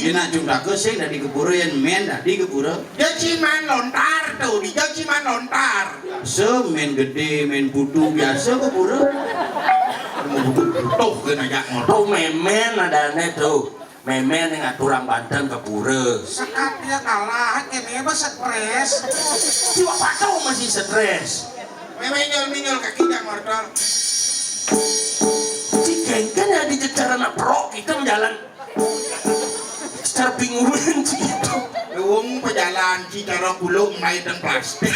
Cina cuma kesing dari keburu yang men dari keburu. Dia ciman lontar tuh, dia ciman lontar. Semen gede, men putu biasa keburu. Tuh kena jak Tuh memen adanya tuh. Memen yang aturang Banten keburu. Sekat dia kalah, ini apa stres? Cuma patau masih stres. Menyol kaki jak mortor. Cikeng kan ya di jajaran pro kita menjalan. Secara bingungan gitu. Wong pejalan Cicara gulung main dan plastik.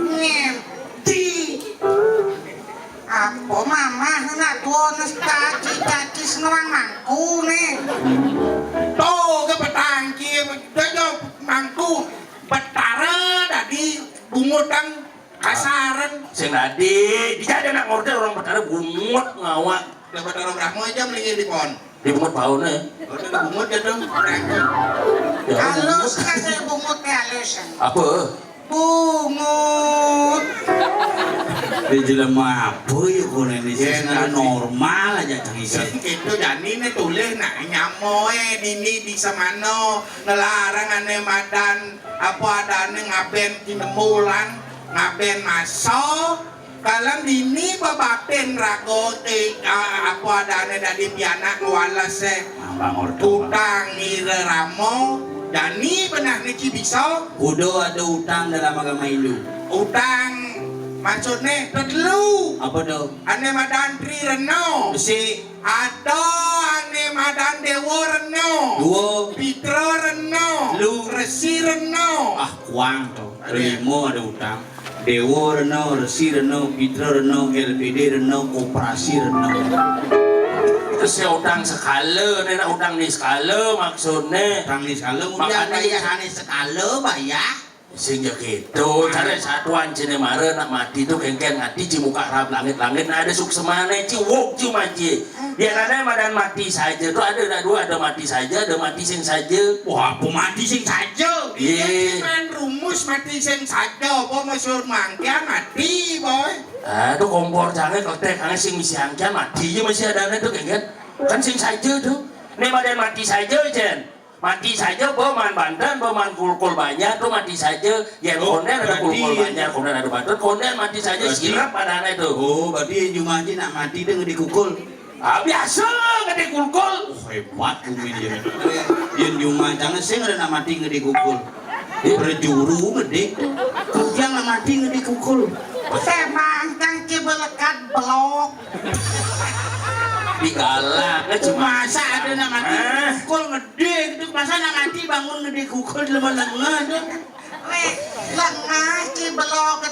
Ngerti. Apa mama nak tuh caci senang mangku nih. Tuh ke petangki, dia mangku betara tadi bungutang kasaran. Sing tadi dijadi anak ngorde orang betara bungut ngawak. Udah betara berapa aja melingin di pon. Di bungut paune. Udah bungut ya dong. Ya, Halus kan saya bungutnya halus. apa? Bungut. Di jelema apa ya kau ini sih normal aja cerita. Itu jadi nih tulis nak nyamoe dini di samano nelarang ane madan apa adane ngaben kinemulan ngaben maso kalam dini babaten ragote apa adane dari pianak walas utang ire ramo jani pernah niki bisa Udah ada utang dalam agama Hindu. utang maksudnya terlalu Apa tuh? ane madan tri reno Si ada ane madan dewa reno dua pitra reno Lu. resi reno kuang tuh. Lima ada utang. Dewa Reno, Resi Reno, Pitra Reno, LPD Reno, Koperasi Reno. Terus ya utang skala, nih utang di skala maksudnya. Utang di skala Makanya bayar hanya skala bayar. Sehingga gitu, cara satuan cina mara nak mati tuh kengken mati ci muka rap langit-langit nah ada suksemana ci wok cuma ci biar ada madan mati saja tuh ada dua ada mati saja ada mati sing saja. Wah, aku mati sing saja. iya cuman rumus mati sing saja apa masyur mangkian mati boy Tuh kompor jangan ketek karena sing misi angkian mati ya masih ada tuh kengken kan sing saja tuh nih madan mati saja jen mati saja boman Banten boman kulkul banyak tuh mati saja ya konden ada kulkul banyak konden ada Banten konden mati saja sirap pada anak itu. Oh, berarti cuma aja nak mati dia ngedi kukul. Biasa ngedi kulkul. Hebat bumi dia. Yang cuma jangan sih ada nak mati ngedi kukul. Berjuru gede. Yang nak mati ngedi kukul. semang cangki belekat blok Digalak cuma Masa ada nak mati kukul gede gitu. Masa nak mati bangun ngedi kukul lemah-lemah aja. lengah ci blok